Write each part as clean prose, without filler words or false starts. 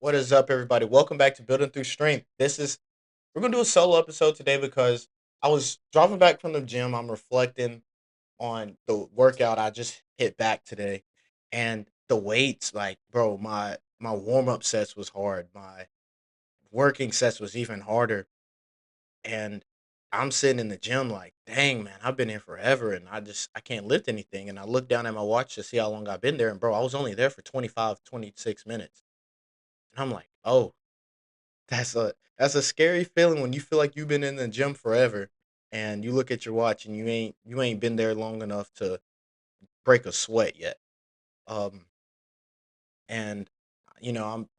What is up, everybody? Welcome back to Building Through Strength. We're gonna do a solo episode today because I was driving back from the gym. I'm reflecting on the workout I just hit back today, and the weights, like, bro, my warm up sets was hard. My working sets was even harder, and I'm sitting in the gym like, dang man, I've been here forever, and I can't lift anything. And I look down at my watch to see how long I've been there, and bro, I was only there for 25, 26 minutes, and I'm like, oh. That's a scary feeling when you feel like you've been in the gym forever and you look at your watch and you ain't been there long enough to break a sweat yet. Um and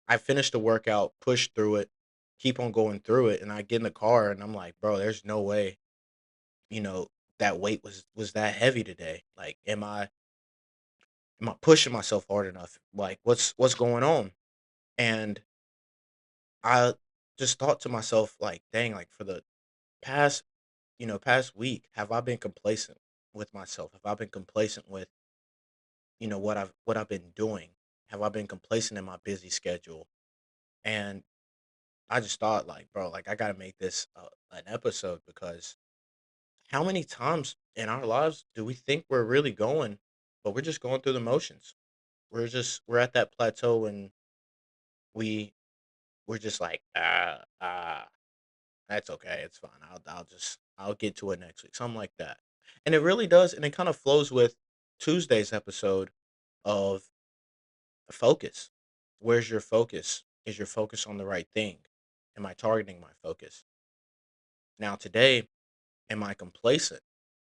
I finished the workout, pushed through it, keep on going through it, and I get in the car and I'm like, bro, there's no way, you know, that weight was that heavy today. Like am I pushing myself hard enough? Like what's going on? And I just thought to myself like, dang, like for the past past week, have I been complacent with myself? Have I been complacent with, what I've been doing? Have I been complacent in my busy schedule? And I just thought like, bro, like I got to make this an episode because how many times in our lives do we think we're really going, but we're just going through the motions. We're at that plateau and we we're just like, that's okay. It's fine. I'll get to it next week. Something like that. And it really does, and it kind of flows with Tuesday's episode of focus. Where's your focus? Is your focus on the right thing? Am I targeting my focus? Now today, am I complacent?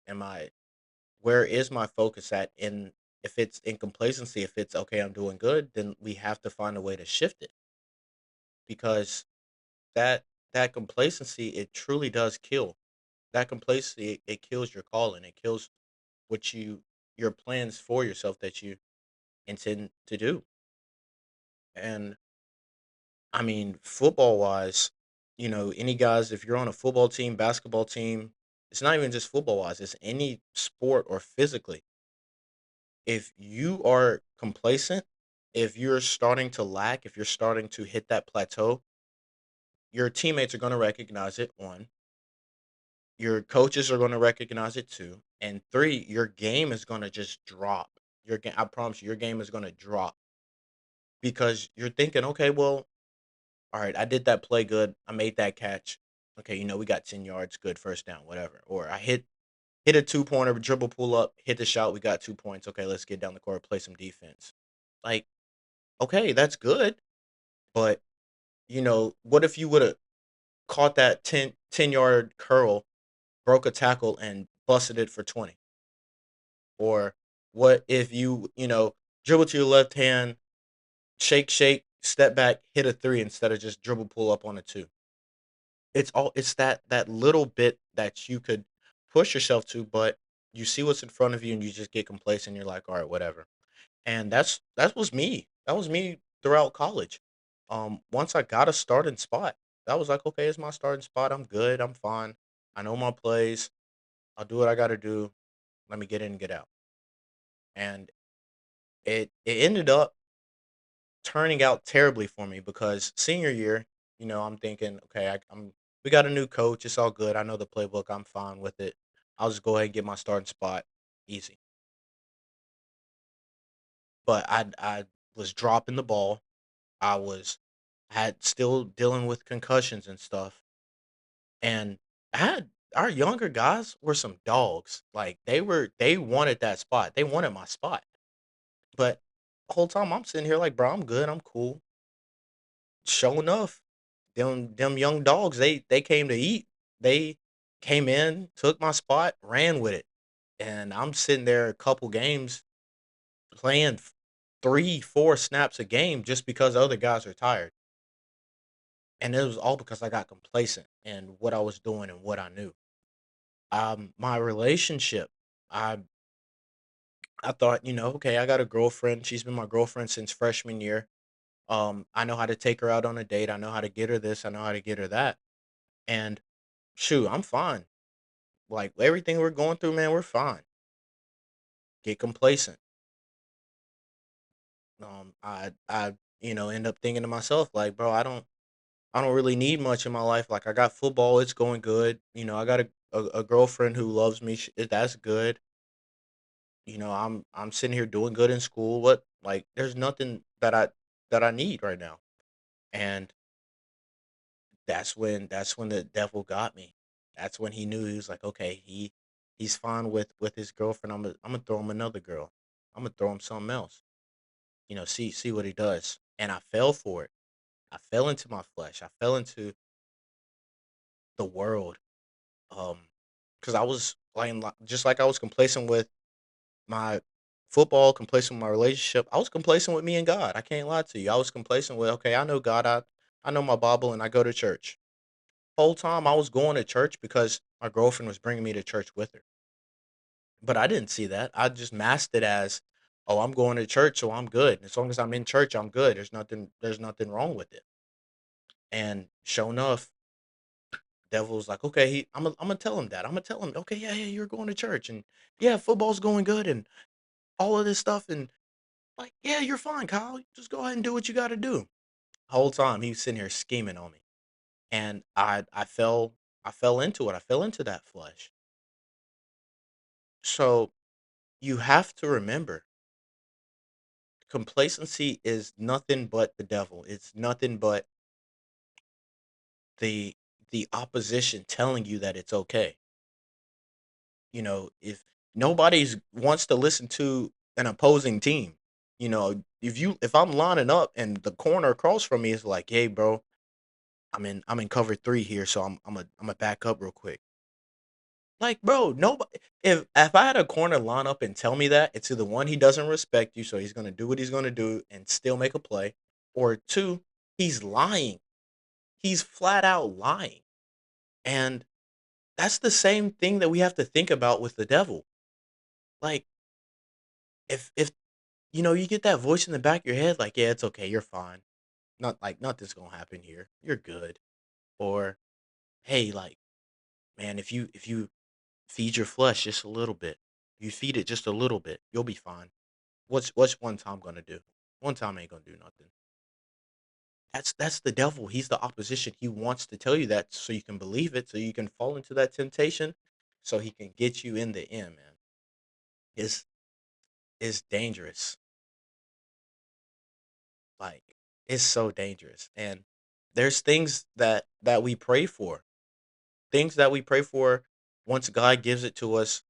Am I Where is my focus at in if it's in complacency, if it's okay, I'm doing good, then we have to find a way to shift it because that that complacency, it truly does kill. That complacency, it kills your calling. It kills what your plans for yourself that you intend to do. And I mean, football wise, any guys, if you're on a football team, basketball team, it's not even just football wise, it's any sport or physically. If you are complacent, if you're starting to lack, if you're starting to hit that plateau, your teammates are going to recognize it. One, your coaches are going to recognize it too. And three, your game is going to just drop. Your game, I promise you, your game is going to drop because you're thinking, okay, well, all right, I did that play good. I made that catch. Okay, we got 10 yards, good first down, whatever. Or I hit a 2 pointer, dribble pull up, hit the shot, we got 2 points. Okay, let's get down the court, play some defense. Like, okay, that's good. But, what if you would have caught that 10 yard curl, broke a tackle, and busted it for 20? Or what if dribble to your left hand, shake, step back, hit a three instead of just dribble pull up on a two? It's that little bit that you could push yourself to, but you see what's in front of you and you just get complacent. You're like, all right, whatever. And that was me. That was me throughout college. Once I got a starting spot, that was like, okay, it's my starting spot. I'm good. I'm fine. I know my plays. I'll do what I got to do. Let me get in and get out. And it ended up turning out terribly for me because senior year, I'm thinking, okay, we got a new coach. It's all good. I know the playbook. I'm fine with it. I'll just go ahead and get my starting spot easy. But I was dropping the ball. I was had still dealing with concussions and stuff. And I had our younger guys were some dogs. Like they wanted that spot. They wanted my spot. But the whole time I'm sitting here like, bro, I'm good. I'm cool. Sure enough, them young dogs, they came to eat. They came in, took my spot, ran with it. And I'm sitting there a couple games playing 3, 4 snaps a game just because other guys are tired. And it was all because I got complacent in what I was doing and what I knew. My relationship, I I thought, okay, I got a girlfriend. She's been my girlfriend since freshman year. I know how to take her out on a date. I know how to get her this. I know how to get her that. And shoot, I'm fine. Like everything we're going through, man, we're fine. Get complacent. I end up thinking to myself like, bro, I don't really need much in my life. Like I got football, it's going good. I got a girlfriend who loves me. That's good. I'm sitting here doing good in school. What like there's nothing that I need right now. And that's when the devil got me. That's when he knew he was like, okay, he's fine with his girlfriend. I'm gonna throw him another girl. I'm gonna throw him something else. See what he does. And I fell for it. I fell into my flesh. I fell into the world. Um, because I was playing just like I was complacent with my football, complacent with my relationship. I was complacent with me and God. I can't lie to you. I was complacent with, okay, I know God. I know my Bible, and I go to church. Whole time I was going to church because my girlfriend was bringing me to church with her. But I didn't see that. I just masked it as, oh, I'm going to church, so I'm good. As long as I'm in church, I'm good. There's nothing wrong with it. And sure enough, devil's like, okay, I'm gonna tell him that. I'm gonna tell him, okay, yeah, yeah, you're going to church, and yeah, football's going good, and all of this stuff, and like, yeah, you're fine, Kyle. Just go ahead and do what you got to do. Whole time he's sitting here scheming on me, and I fell into it. I fell into that flesh. So you have to remember, complacency is nothing but the devil. It's nothing but the the opposition telling you that it's okay. If nobody's wants to listen to an opposing team, if I'm lining up and the corner across from me is like, hey, bro, I'm in cover three here, so I'm a back up real quick. Like, bro, nobody. If I had a corner line up and tell me that, it's either one, he doesn't respect you, so he's gonna do what he's gonna do and still make a play, or two, he's lying. He's flat out lying, and that's the same thing that we have to think about with the devil. Like, if you get that voice in the back of your head, like, yeah, it's okay, you're fine. Nothing's gonna happen here. You're good. Or, hey, like, man, if you feed your flesh just a little bit, you feed it just a little bit, you'll be fine. What's one time gonna do? One time ain't gonna do nothing. That's the devil. He's the opposition. He wants to tell you that so you can believe it, so you can fall into that temptation, so he can get you in the end, man. It's dangerous. Like, it's so dangerous. And there's things that we pray for. Things that we pray for, once God gives it to us,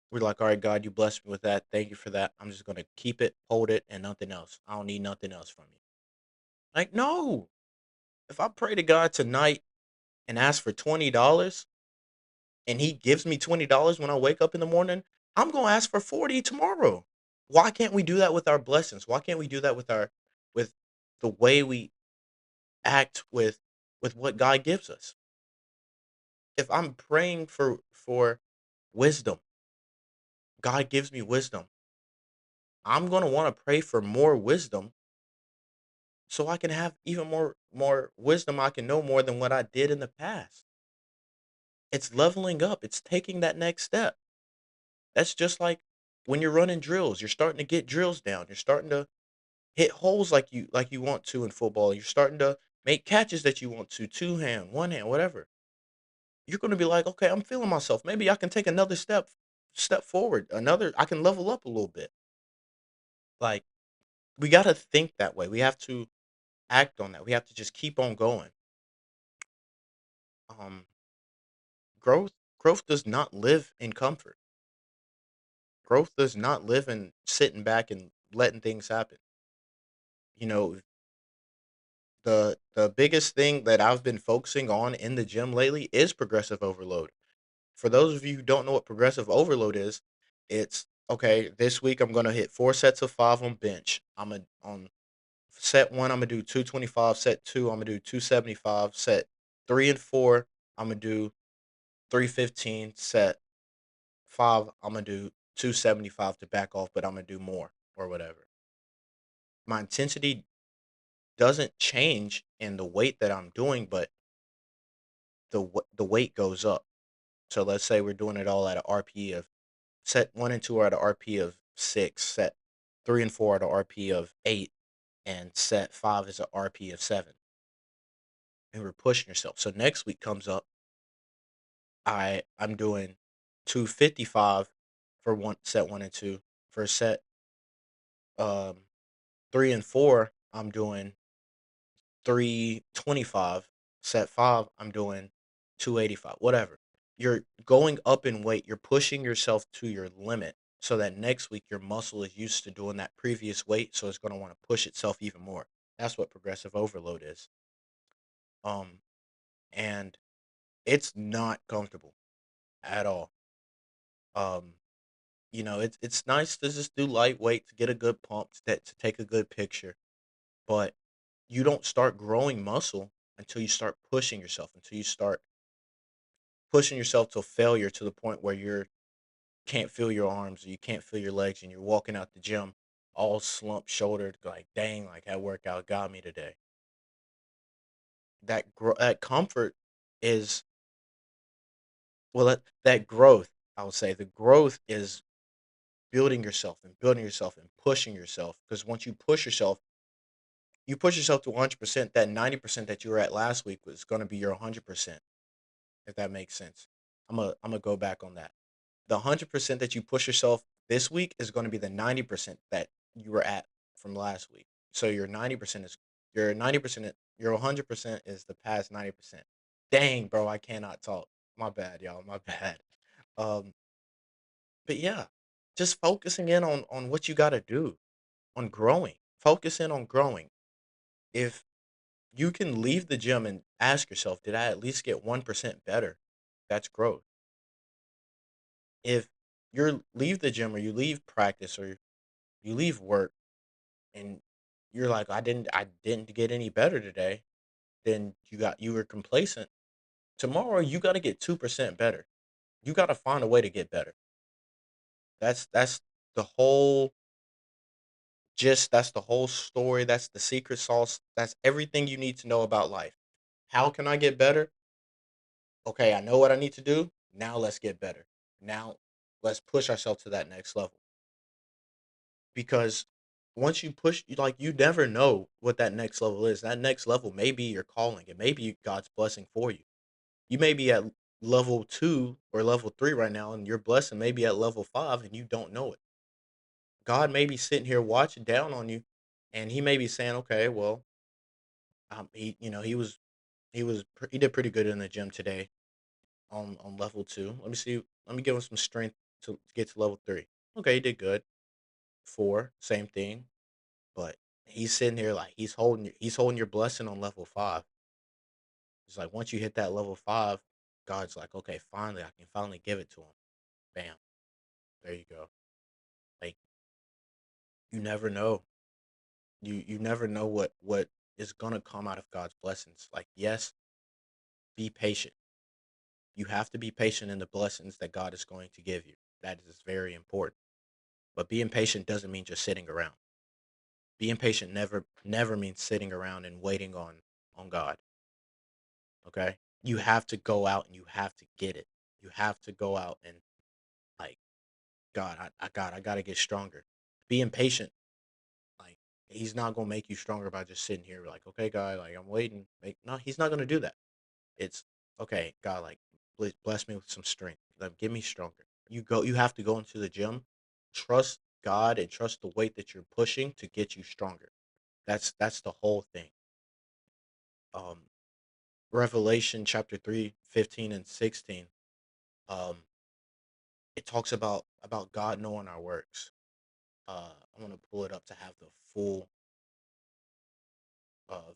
we're like, all right, God, you blessed me with that. Thank you for that. I'm just gonna keep it, hold it, and nothing else. I don't need nothing else from you. Like, no. If I pray to God tonight and ask for $20 and he gives me $20 when I wake up in the morning, I'm gonna ask for 40 tomorrow. Why can't we do that with our blessings? Why can't we do that with the way we act with what God gives us? If I'm praying for wisdom, God gives me wisdom. I'm gonna want to pray for more wisdom so I can have even more wisdom. I can know more than what I did in the past. It's leveling up. It's taking that next step. That's just like when you're running drills. You're starting to get drills down. You're starting to hit holes like you want to in football. You're starting to make catches that you want to, two hand, one hand, whatever. You're going to be like, okay, I'm feeling myself. Maybe I can take another step forward. I can level up a little bit. Like, we got to think that way. We have to act on that. We have to just keep on going. Um, growth does not live in comfort. Growth does not live in sitting back and letting things happen. You know, the biggest thing that I've been focusing on in the gym lately is progressive overload. For those of you who don't know what progressive overload is, it's okay, this week I'm gonna hit 4 sets of 5 on bench. I'm a on set one, I'm gonna do 225, set two, I'm gonna do 275, set three and four, I'm gonna do 315, set five, I'm gonna do 275 to back off, but I'm gonna do more or whatever. My intensity doesn't change in the weight that I'm doing, but the weight goes up. So let's say we're doing it all at a RP of set one and two are at a RP of 6, set three and four at a RP of 8, and set 5 as a RP of 7, and we're pushing yourself. So next week comes up, I'm doing 255 for one set 1 and 2. For set um 3 and 4, I'm doing 325. Set 5, I'm doing 285. Whatever. You're going up in weight. You're pushing yourself to your limit so that next week your muscle is used to doing that previous weight, so it's going to want to push itself even more. That's what progressive overload is. Um and it's not comfortable at all. Um it's nice to just do lightweight to get a good pump, to take a good picture, but you don't start growing muscle until you start pushing yourself, until you start pushing yourself to failure, to the point where you can't feel your arms or you can't feel your legs, and you're walking out the gym all slumped shouldered, like, dang, like, that workout got me today. That comfort is, well, that growth, I would say the growth is building yourself and pushing yourself, because once you push yourself to 100%, that 90% that you were at last week was going to be your 100%, if that makes sense. I'm gonna go back on that. The 100% that you push yourself this week is going to be the 90% that you were at from last week. So your 90%, your 100% is the past 90%. Dang, bro, I cannot talk. My bad, y'all. My bad. Um, but yeah, just focusing in on what you got to do, on growing. Focus in on growing. If you can leave the gym and ask yourself, did I at least get 1% better? That's growth. If you leave the gym, or you leave practice, or you leave work, and you're like, I didn't get any better today, then you were complacent. Tomorrow you got to get 2% better. You got to find a way to get better. That's the whole that's the whole story. That's the secret sauce. That's everything you need to know about life. How can I get better? Okay, I know what I need to do. Now let's get better. Now let's push ourselves to that next level. Because once you push, you never know what that next level is. That next level may be your calling. It may be God's blessing for you. You may be at level 2 or level 3 right now, and your blessing may be at level 5, and you don't know it. God may be sitting here watching down on you, and he may be saying, "Okay, well, he did pretty good in the gym today on level 2. Let me see. Let me give him some strength to get to level 3. Okay, he did good. 4, same thing, but he's sitting here like he's holding your blessing on level 5. It's like once you hit that level 5, God's like, okay, finally, I can finally give it to him. Bam, there you go. Like, you never know. You never know what is gonna come out of God's blessings. Like, yes, be patient. You have to be patient in the blessings that God is going to give you. That is very important. But being patient doesn't mean just sitting around. Being patient never means sitting around and waiting on God. Okay? You have to go out and you have to get it. You have to go out and, like, God, I gotta get stronger. Being patient, like, he's not gonna make you stronger by just sitting here like, okay, God, like, I'm waiting. No, he's not gonna do that. It's okay, God, like, please bless me with some strength. Like, get me stronger. You have to go into the gym, trust God, and trust the weight that you're pushing to get you stronger. That's the whole thing. Um, Revelation chapter 3, 15 and 16. Um, it talks about God knowing our works. I'm gonna pull it up to have the full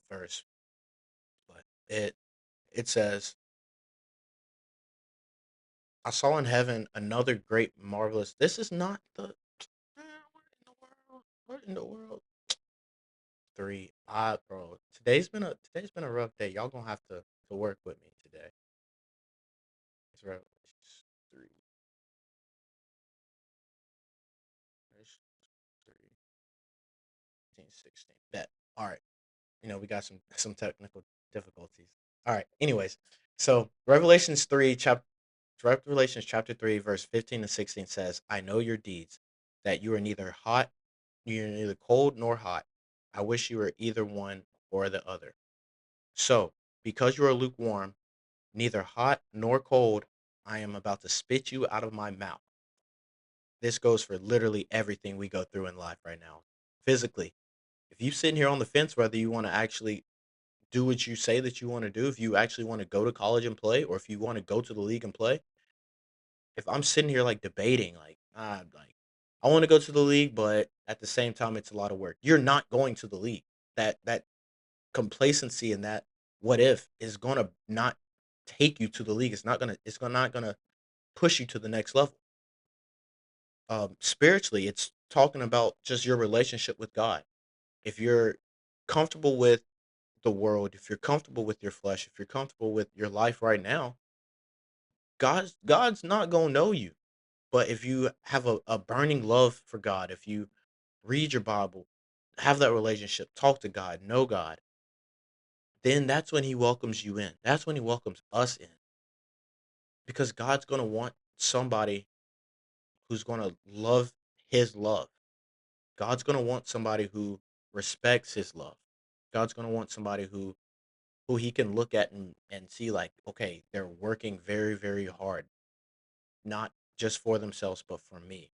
verse, but it says, I saw in heaven another great marvelous. This is not the what in the world? What in the world? 3. Bro, today's been a rough day. Y'all gonna have to work with me today. It's Revelations 3. Revelations 3, 15, 16. Bet. All right. We got some technical difficulties. All right. Anyways, so Revelations chapter 3, verse 15 to 16 says, I know your deeds, that you are neither cold nor hot. I wish you were either one or the other. So, because you are lukewarm, neither hot nor cold, I am about to spit you out of my mouth. This goes for literally everything we go through in life right now. Physically, if you sitting here on the fence whether you want to actually do what you say that you want to do, if you actually want to go to college and play, or if you want to go to the league and play, if I'm sitting here like debating, like I want to go to the league, but at the same time, it's a lot of work. You're not going to the league. That complacency and that what if is gonna not take you to the league. Not gonna push you to the next level. Spiritually, it's talking about just your relationship with God. If you're comfortable with the world, if you're comfortable with your flesh, if you're comfortable with your life right now, God's not gonna know you. But if you have a burning love for God, if you read your Bible, have that relationship, talk to God, know God, then that's when He welcomes you in. That's when He welcomes us in. Because God's gonna want somebody who's gonna love His love. God's gonna want somebody who respects His love. God's gonna want somebody who He can look at and see like, okay, they're working very, very hard, not just for themselves, but for me.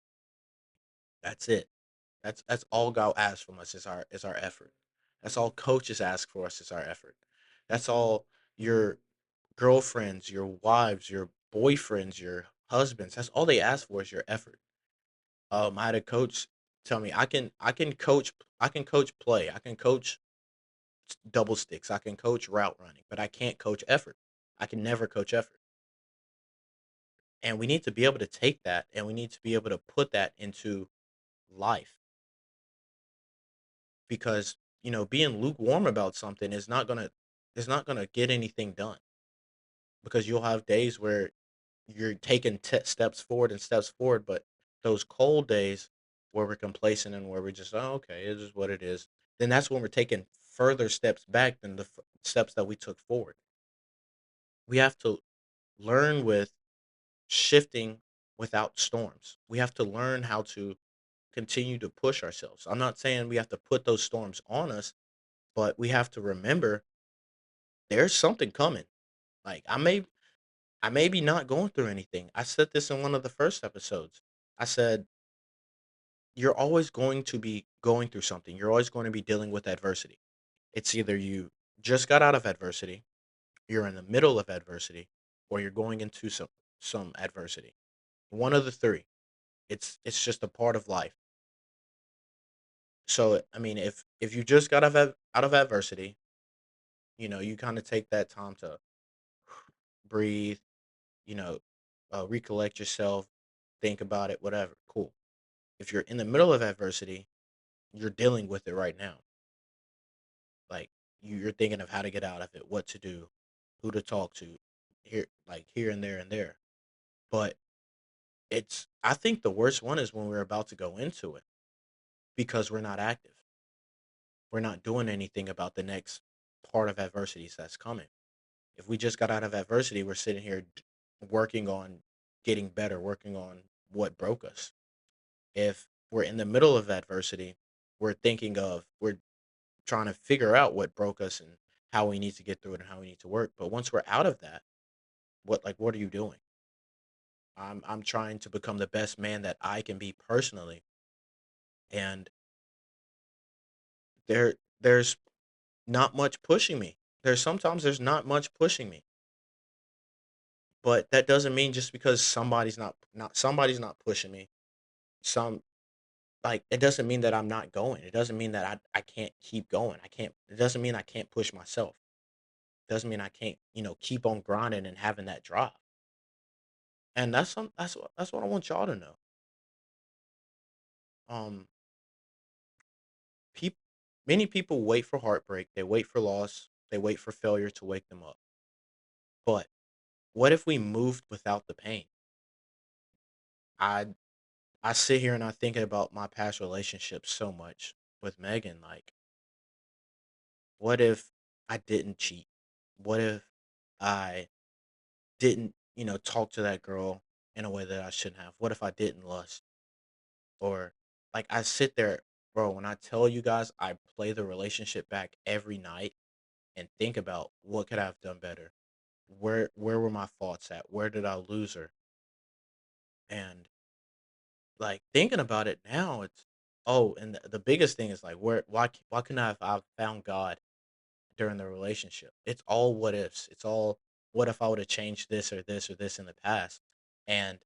That's it. That's all God asks from us is our effort. That's all coaches ask for us is our effort. That's all your girlfriends, your wives, your boyfriends, your husbands. That's all they ask for is your effort. I had a coach tell me I can coach play, I can coach double sticks, I can coach route running, but I can't coach effort. I can never coach effort. And we need to be able to take that and we need to be able to put that into life because being lukewarm about something is not gonna get anything done because you'll have days where you're taking steps forward and steps forward, but those cold days where we're complacent and where we're just okay, it is what it is. Then that's when we're taking further steps back than the steps that we took forward. We have to learn with shifting without storms. We have to learn how to continue to push ourselves. I'm not saying we have to put those storms on us, but we have to remember there's something coming. Like I may be not going through anything. I said this in one of the first episodes. I said you're always going to be going through something. You're always going to be dealing with adversity. It's either you just got out of adversity, you're in the middle of adversity, or you're going into some adversity. One of the three. It's just a part of life. So I mean, if you just got out of adversity, you kind of take that time to breathe, you know, recollect yourself, think about it, whatever. Cool. If you're in the middle of adversity, you're dealing with it right now. Like you're thinking of how to get out of it, what to do, who to talk to, here and there and there. But I think the worst one is when we're about to go into it because we're not active. We're not doing anything about the next part of adversities that's coming. If we just got out of adversity, we're sitting here working on getting better, working on what broke us. If we're in the middle of adversity, we're trying to figure out what broke us and how we need to get through it and how we need to work. But once we're out of that, what are you doing? I'm trying to become the best man that I can be personally. And there's not much pushing me. There's not much pushing me. But that doesn't mean just because somebody's not pushing me, some like it doesn't mean that I'm not going. It doesn't mean that I can't keep going. It doesn't mean I can't push myself. It doesn't mean I can't, keep on grinding and having that drive. And that's what I want y'all to know. Um peop, Many people wait for heartbreak, they wait for loss, they wait for failure to wake them up. But what if we moved without the pain? I I sit here and I think about my past relationships so much with Megan. Like, what if I didn't cheat? What if I didn't, talk to that girl in a way that I shouldn't have? What if I didn't lust? Or like I sit there Bro, when I tell you guys I play the relationship back every night and think about what could I have done better? Where were my faults at? Where did I lose her? And like thinking about it now, it's oh, and the biggest thing is like why couldn't I have found God during the relationship? It's all what ifs. It's all what if I would have changed this or this or this in the past. And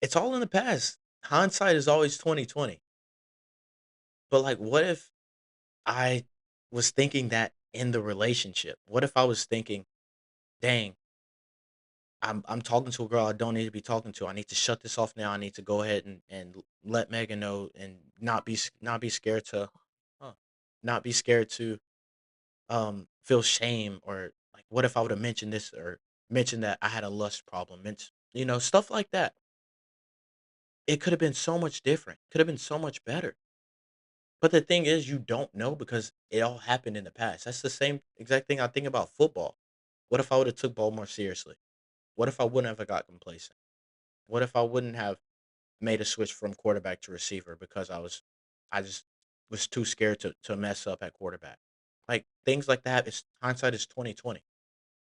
it's all in the past. Hindsight is always 2020. But like what if I was thinking that in the relationship? What if I was thinking, dang, I'm talking to a girl I don't need to be talking to. I need to shut this off now. I need to go ahead and let Megan know and not be scared to huh, not be scared to feel shame or like what if I would have mentioned this or mentioned that I had a lust problem, stuff like that. It could have been so much different. Could have been so much better. But the thing is, you don't know because it all happened in the past. That's the same exact thing I think about football. What if I would have took ball more seriously? What if I wouldn't have got complacent? What if I wouldn't have made a switch from quarterback to receiver because I just was too scared to mess up at quarterback. Like things like that is hindsight is 2020.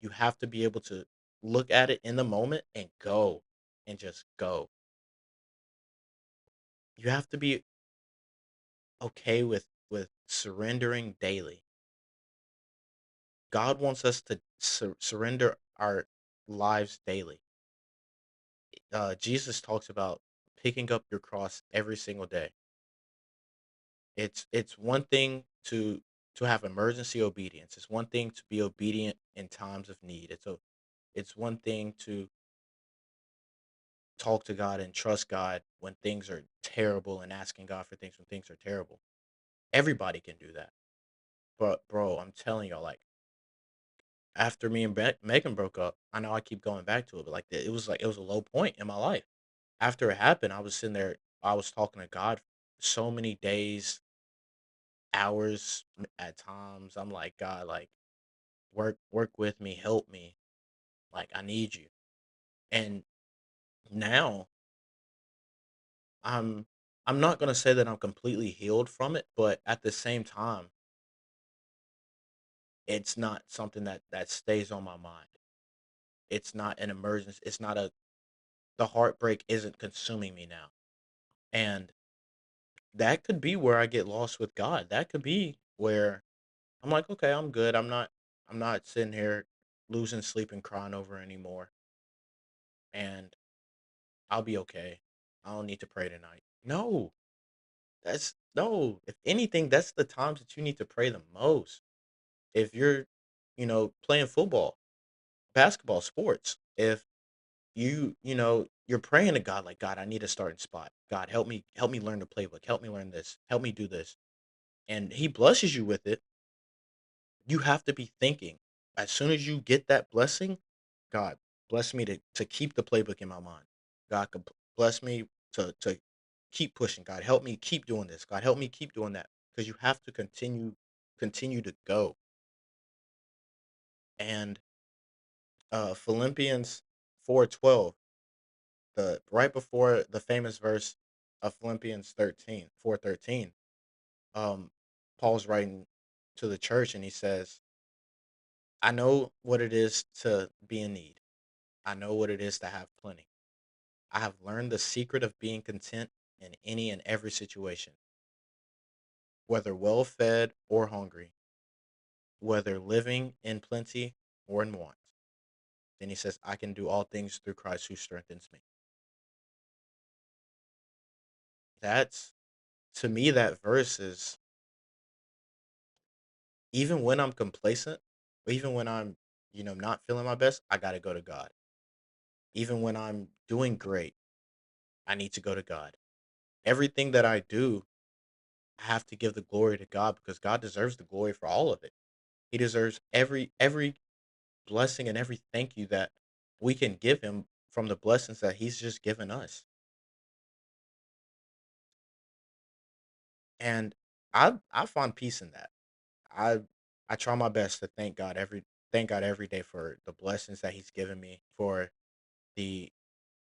You have to be able to look at it in the moment and go and just go. You have to be okay with surrendering daily. God wants us to surrender our lives daily. Jesus talks about picking up your cross every single day. It's one thing to have emergency obedience. It's one thing to be obedient in times of need. It's one thing to talk to God and trust God when things are terrible and asking God for things when things are terrible. Everybody can do that. But bro, I'm telling y'all, like after me and Megan broke up, I know I keep going back to it, but like it was a low point in my life. After it happened, I was sitting there, I was talking to God so many days, hours at times. I'm like, God, like work with me, help me. Like I need you. And now I'm I'm not gonna say that I'm completely healed from it, but at the same time, it's not something that stays on my mind. It's not an emergency. It's not a the heartbreak isn't consuming me now. And that could be where I get lost with God. That could be where I'm like, okay, I'm good. I'm not sitting here losing sleep and crying over anymore. And I'll be okay. I don't need to pray tonight. No, that's no. If anything, that's the times that you need to pray the most. If you're, playing football, basketball, sports, if you're praying to God like, God, I need a starting spot. God, help me learn the playbook. Help me learn this. Help me do this. And he blesses you with it. You have to be thinking as soon as you get that blessing, God, bless me to keep the playbook in my mind. God, bless me to keep pushing. God, help me keep doing this. God, help me keep doing that. Because you have to continue to go. And Philippians 4:12, the right before the famous verse of Philippians 4:13, um, Paul's writing to the church and he says, I know what it is to be in need. I know what it is to have plenty. I have learned the secret of being content in any and every situation, whether well fed or hungry, whether living in plenty or in want. Then he says, I can do all things through Christ who strengthens me. That's, to me, that verse is even when I'm complacent, even when I'm, not feeling my best, I got to go to God. Even when I'm doing great, I need to go to God. Everything that I do, I have to give the glory to God because God deserves the glory for all of it. He deserves every blessing and every thank you that we can give him from the blessings that he's just given us. And I find peace in that. I I try my best to thank God every day for the blessings that he's given me, for the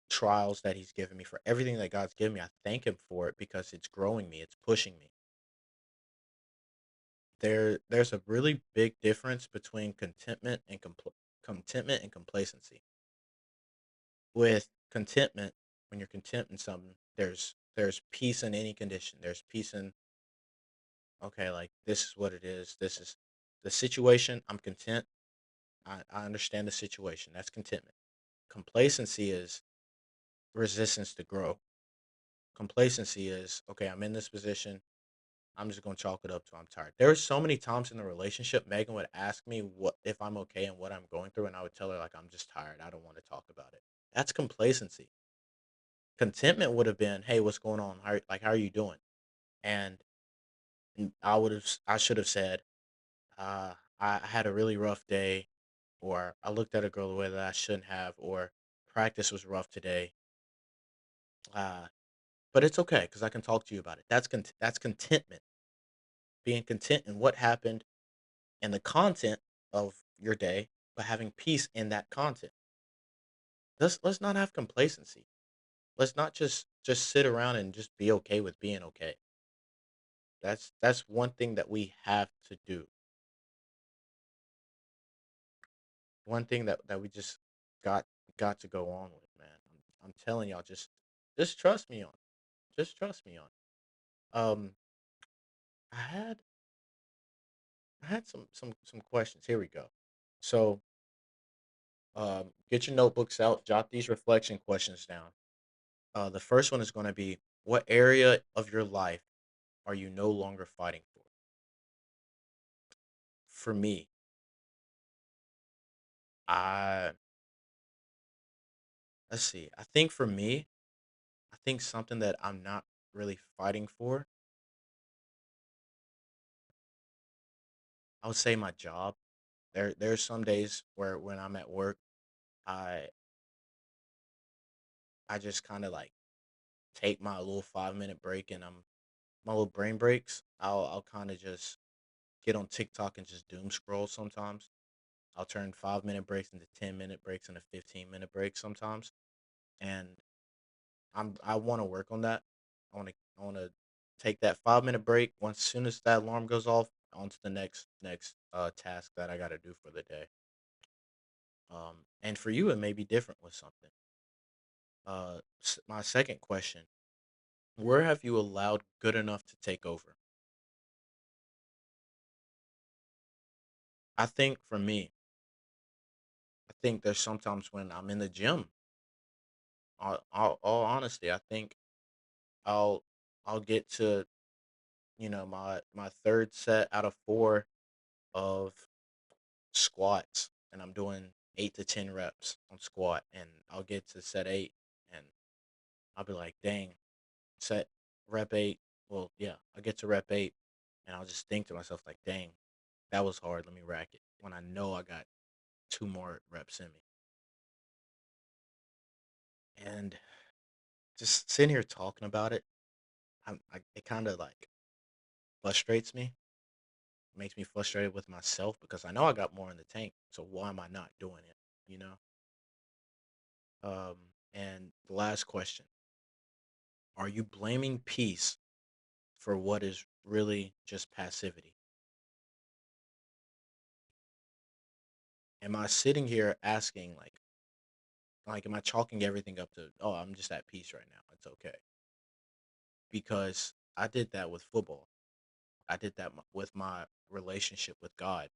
trials that he's given me, for everything that God's given me. I thank him for it because it's growing me, it's pushing me. There's a really big difference between contentment and complacency. With contentment, when you're content in something, there's peace in any condition. There's peace in, okay, like this is what it is. This is the situation. I'm content. I understand the situation. That's contentment. Complacency is resistance to grow. Complacency is, okay, I'm in this position. I'm just gonna chalk it up to I'm tired. There's so many times in the relationship, Megan would ask me what if I'm okay and what I'm going through, and I would tell her like I'm just tired. I don't want to talk about it. That's complacency. Contentment would have been, hey, what's going on? How are you doing? And I should have said, I had a really rough day, or I looked at a girl the way that I shouldn't have, or practice was rough today. Uh, but it's okay because I can talk to you about it. That's contentment. Being content in what happened and the content of your day, but having peace in that content. Let's not have complacency. Let's not just sit around and just be okay with being okay. That's one thing that we have to do. One thing that we just got got to go on with, man. I'm telling y'all, just trust me on it. Just trust me on it. I had I had some questions. Here we go. So, get your notebooks out, jot these reflection questions down. The first one is going to be, what area of your life are you no longer fighting for? For me, I let's see. I think for me, I think something that I'm not really fighting for, I would say my job. There's some days where when I'm at work, I I just kind of like take my little 5 minute break, and my little brain breaks. I'll kind of just get on TikTok and just doom scroll sometimes. I'll turn 5 minute breaks into 10 minute breaks into 15 minute breaks sometimes, and I want to work on that. I want to take that 5 minute break. Once soon as that alarm goes off, on to the next task that I got to do for the day. And for you, it may be different with something. My second question: where have you allowed good enough to take over? I think for me, I think there's sometimes when I'm in the gym. All honesty, I think I'll I'll get to, my third set out of four of squats, and I'm doing 8 to 10 reps on squat, and I'll get to set eight, and I'll be like, dang, set rep eight. Well, yeah, I get to rep eight, and I'll just think to myself like, dang, that was hard. Let me rack it when I know I got two more reps in me, and just sitting here talking about it, it kind of like frustrates me. Makes me frustrated with myself because I know I got more in the tank. So why am I not doing it? You know. And the last question: are you blaming peace for what is really just passivity? Am I sitting here asking like am I chalking everything up to, oh, I'm just at peace right now. It's okay. Because I did that with football. I did that with my relationship with God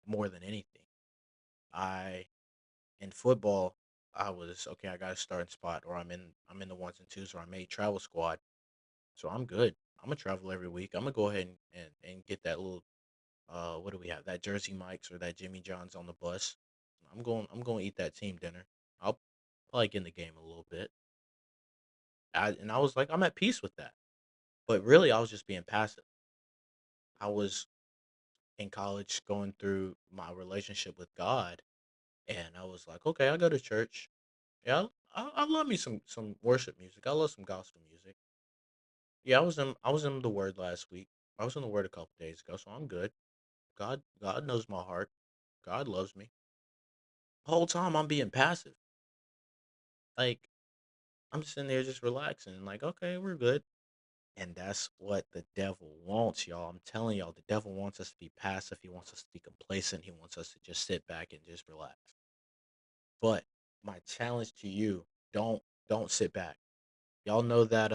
more than anything. I in football, I was okay, I got a starting spot, or I'm in the ones and twos, or I made travel squad. So I'm good. I'm gonna travel every week. I'm gonna go ahead and get that little, what do we have? That Jersey Mike's or that Jimmy John's on the bus. I'm going to eat that team dinner. I'll probably get in the game a little bit. And I was like, I'm at peace with that. But really, I was just being passive. I was in college going through my relationship with God, and I was like, okay, I go to church. Yeah, I love me some worship music. I love some gospel music. Yeah, I was in the Word last week. I was in the Word a couple days ago, so I'm good. God knows my heart. God loves me. The whole time I'm being passive. Like, I'm just sitting there just relaxing, like, okay, we're good. And that's what the devil wants, y'all. I'm telling y'all, the devil wants us to be passive. He wants us to be complacent. He wants us to just sit back and just relax. But my challenge to you, don't sit back. Y'all know that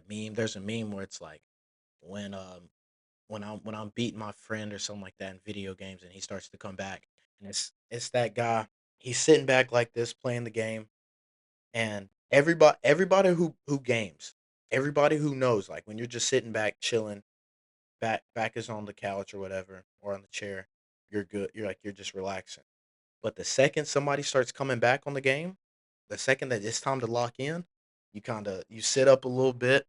meme. There's a meme where it's like when when I'm beating my friend or something like that in video games and he starts to come back and it's that guy. He's sitting back like this playing the game and everybody who games, everybody who knows like when you're just sitting back chilling, back is on the couch or whatever or on the chair, you're good. You're just relaxing. But the second somebody starts coming back on the game, the second that it's time to lock in, you sit up a little bit,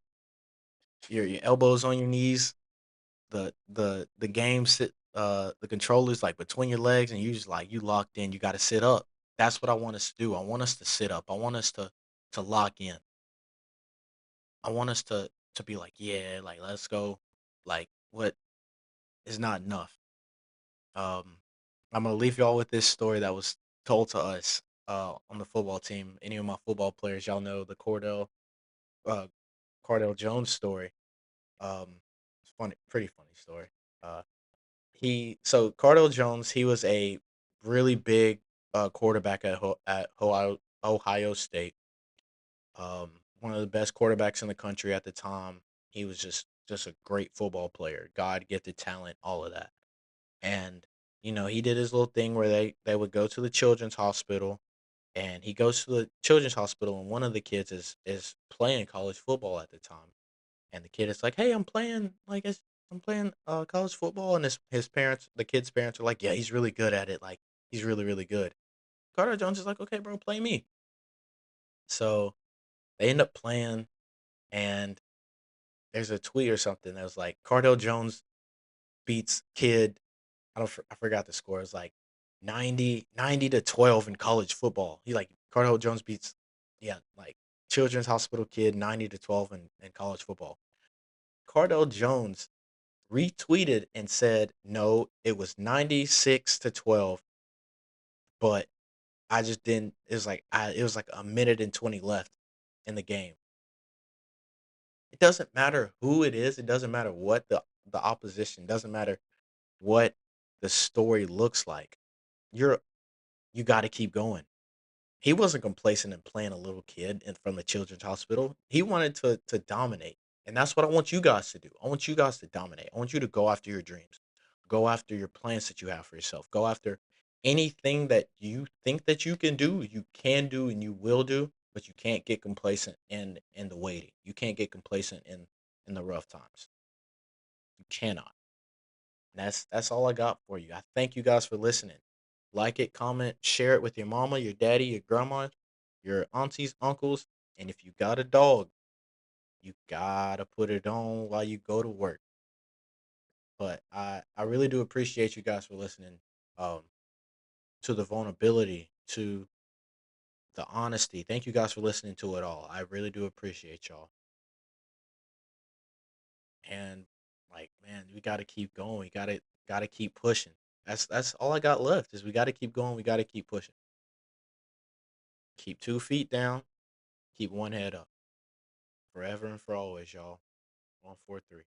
your elbows on your knees, the game sit the controller's like between your legs and you just like you locked in, you gotta sit up. That's what I want us to do. I want us to sit up. I want us to lock in. I want us to be like, yeah, like let's go. Like what is not enough. Um I'm gonna leave y'all with this story that was told to us on the football team. Any of my football players, y'all know the uh Cardell Jones story. It's funny, pretty funny story. Uh Cardell Jones, he was a really big quarterback at Ohio State. One of the best quarterbacks in the country at the time. He was just a great football player, God gifted talent, all of that. And he did his little thing where they would go to the children's hospital, and he goes to the children's hospital, and one of the kids is playing college football at the time, and the kid is like, "Hey, I'm playing college football," and his parents, the kid's parents, are like, "Yeah, he's really good at it. Like, he's really good." Carter Jones is like, "Okay, bro, play me." So they end up playing, and there's a tweet or something that was like, Cardell Jones beats kid. I forgot the score. It's like 90-12 in college football. He like Cardell Jones beats, yeah, like Children's Hospital kid 90-12 in college football. Cardell Jones retweeted and said, "No, it was 96-12, but I just didn't it was like a minute and 20 left in the game." It doesn't matter who it is, it doesn't matter what the opposition, doesn't matter what the story looks like. You're you got to keep going. He wasn't complacent in playing a little kid from the children's hospital. He wanted to dominate. And that's what I want you guys to do. I want you guys to dominate. I want you to go after your dreams. Go after your plans that you have for yourself. Go after anything that you think that you can do and you will do, but you can't get complacent in the waiting. You can't get complacent in the rough times. You cannot. And that's all I got for you. I thank you guys for listening. Like it, comment, share it with your mama, your daddy, your grandma, your aunties, uncles, and if you got a dog, you gotta put it on while you go to work. But I really do appreciate you guys for listening um to the vulnerability, to the honesty. Thank you guys for listening to it all. I really do appreciate y'all. And like man, we gotta keep going. We gotta keep pushing. That's all I got left is we gotta keep going, we gotta keep pushing. Keep 2 feet down, keep one head up. Forever and for always, y'all. 143.